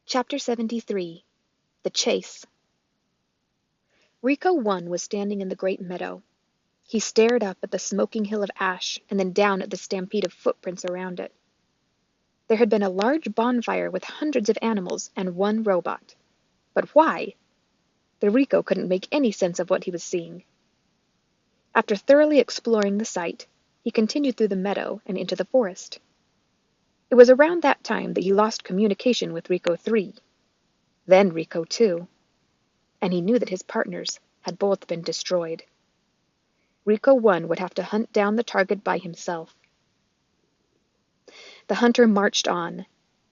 Chapter 73. The Chase. Rico 1 was standing in the great meadow. He stared up at the smoking hill of ash and then down at the stampede of footprints around it. There had been a large bonfire with hundreds of animals and one robot. But why? The Rico couldn't make any sense of what he was seeing. After thoroughly exploring the site, he continued through the meadow and into the forest. It was around that time that he lost communication with Rico 3, then Rico 2, and he knew that his partners had both been destroyed. Rico 1 would have to hunt down the target by himself. The hunter marched on.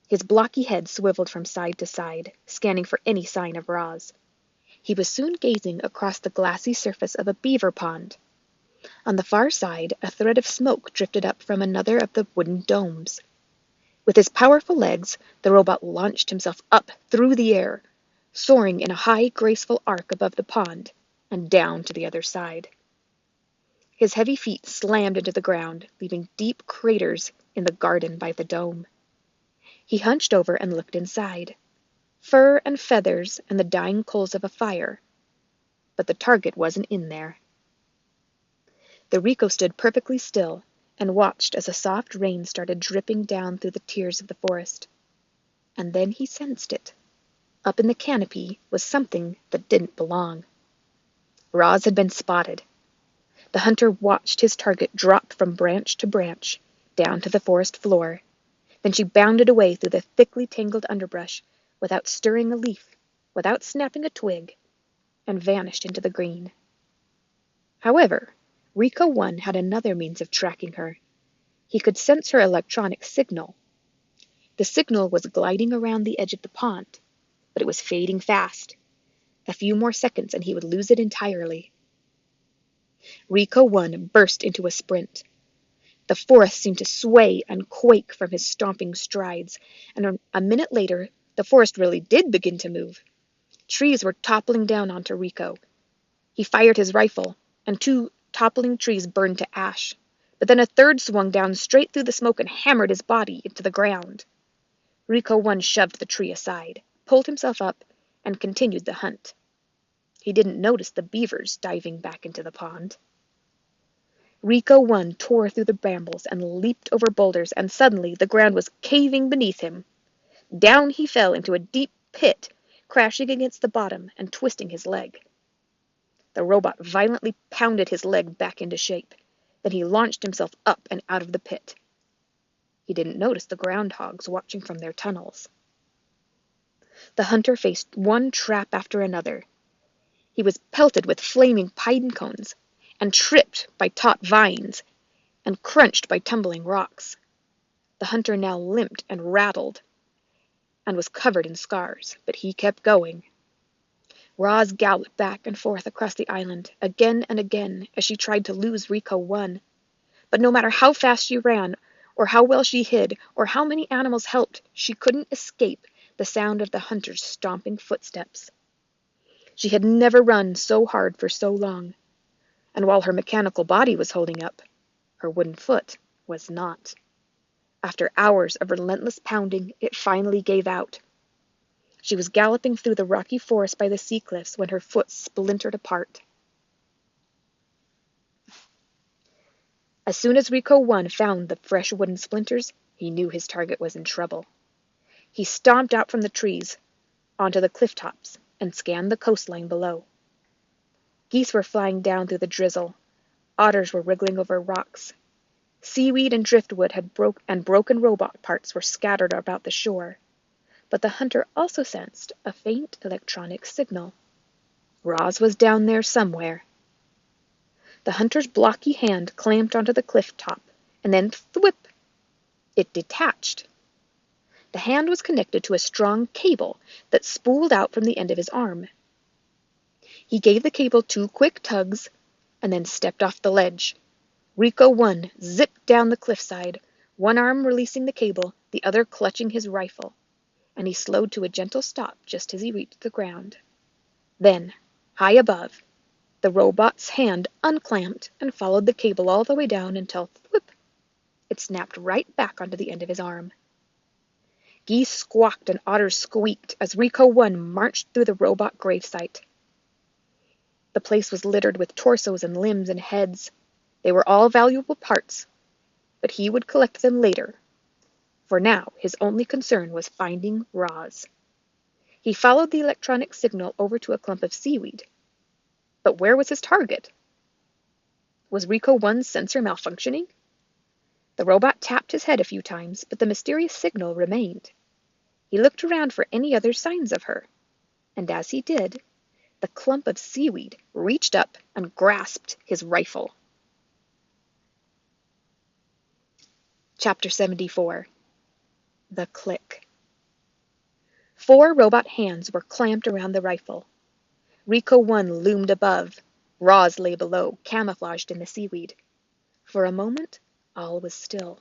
His blocky head swiveled from side to side, scanning for any sign of Roz. He was soon gazing across the glassy surface of a beaver pond. On the far side, a thread of smoke drifted up from another of the wooden domes. With his powerful legs, the robot launched himself up through the air, soaring in a high, graceful arc above the pond and down to the other side. His heavy feet slammed into the ground, leaving deep craters in the garden by the dome. He hunched over and looked inside. Fur and feathers and the dying coals of a fire. But the target wasn't in there. The Rico stood perfectly still and watched as a soft rain started dripping down through the tiers of the forest. And then he sensed it. Up in the canopy was something that didn't belong. Roz had been spotted. The hunter watched his target drop from branch to branch, down to the forest floor. Then she bounded away through the thickly tangled underbrush, without stirring a leaf, without snapping a twig, and vanished into the green. However, Rico 1 had another means of tracking her. He could sense her electronic signal. The signal was gliding around the edge of the pond, but it was fading fast. A few more seconds and he would lose it entirely. Rico 1 burst into a sprint. The forest seemed to sway and quake from his stomping strides, and a minute later, the forest really did begin to move. Trees were toppling down onto Rico. He fired his rifle, and 2 toppling trees burned to ash, but then a third swung down straight through the smoke and hammered his body into the ground. Rico 1 shoved the tree aside, pulled himself up, and continued the hunt. He didn't notice the beavers diving back into the pond. Rico 1 tore through the brambles and leaped over boulders, and suddenly the ground was caving beneath him. Down he fell into a deep pit, crashing against the bottom and twisting his leg. The robot violently pounded his leg back into shape. Then he launched himself up and out of the pit. He didn't notice the groundhogs watching from their tunnels. The hunter faced one trap after another. He was pelted with flaming pine cones, and tripped by taut vines, and crunched by tumbling rocks. The hunter now limped and rattled, and was covered in scars, but he kept going. Roz galloped back and forth across the island, again and again, as she tried to lose Rico 1. But no matter how fast she ran, or how well she hid, or how many animals helped, she couldn't escape the sound of the hunter's stomping footsteps. She had never run so hard for so long, and while her mechanical body was holding up, her wooden foot was not. After hours of relentless pounding, it finally gave out. She was galloping through the rocky forest by the sea cliffs when her foot splintered apart. As soon as Rico 1 found the fresh wooden splinters, he knew his target was in trouble. He stomped out from the trees onto the cliff tops and scanned the coastline below. Geese were flying down through the drizzle. Otters were wriggling over rocks. Seaweed and driftwood and broken robot parts were scattered about the shore. But the hunter also sensed a faint electronic signal. Roz was down there somewhere. The hunter's blocky hand clamped onto the cliff top, and then thwip! It detached. The hand was connected to a strong cable that spooled out from the end of his arm. He gave the cable 2 quick tugs, and then stepped off the ledge. Rico 1 zipped down the cliffside, one arm releasing the cable, the other clutching his rifle, and he slowed to a gentle stop just as he reached the ground. Then, high above, the robot's hand unclamped and followed the cable all the way down until, whoop, it snapped right back onto the end of his arm. Geese squawked and otters squeaked as Rico 1 marched through the robot gravesite. The place was littered with torsos and limbs and heads. They were all valuable parts, but he would collect them later. For now, his only concern was finding Roz. He followed the electronic signal over to a clump of seaweed. But where was his target? Was Rico 1's sensor malfunctioning? The robot tapped his head a few times, but the mysterious signal remained. He looked around for any other signs of her, and as he did, the clump of seaweed reached up and grasped his rifle. Chapter 74. The Click. 4 robot hands were clamped around the rifle. Rico 1 loomed above. Roz lay below, camouflaged in the seaweed. For a moment, all was still.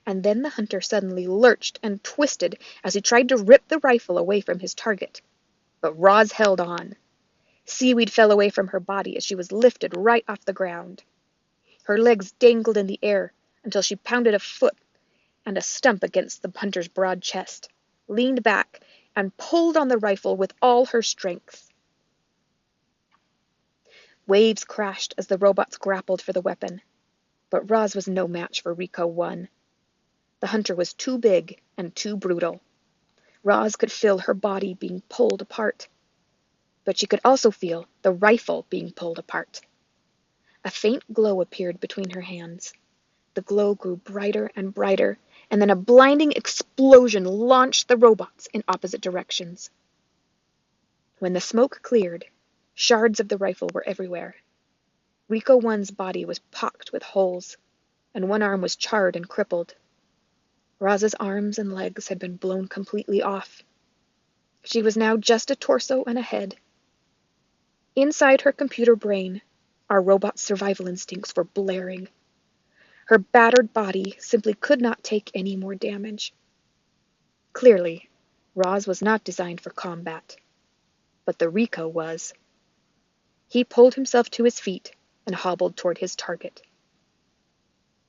And then the hunter suddenly lurched and twisted as he tried to rip the rifle away from his target. But Roz held on. Seaweed fell away from her body as she was lifted right off the ground. Her legs dangled in the air until she pounded a foot and a stump against the hunter's broad chest, leaned back, and pulled on the rifle with all her strength. Waves crashed as the robots grappled for the weapon, but Roz was no match for Rico 1. The hunter was too big and too brutal. Roz could feel her body being pulled apart, but she could also feel the rifle being pulled apart. A faint glow appeared between her hands. The glow grew brighter and brighter, and then a blinding explosion launched the robots in opposite directions. When the smoke cleared, shards of the rifle were everywhere. Rico 1's body was pocked with holes, and one arm was charred and crippled. Roz's arms and legs had been blown completely off. She was now just a torso and a head. Inside her computer brain, our robot's survival instincts were blaring. Her battered body simply could not take any more damage. Clearly, Roz was not designed for combat, but the Rico was. He pulled himself to his feet and hobbled toward his target.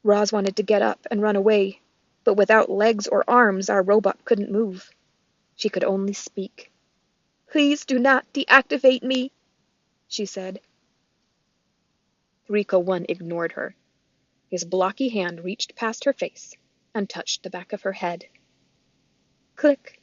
Roz wanted to get up and run away, but without legs or arms, our robot couldn't move. She could only speak. "Please do not deactivate me," she said. Rico 1 ignored her. His blocky hand reached past her face and touched the back of her head. Click.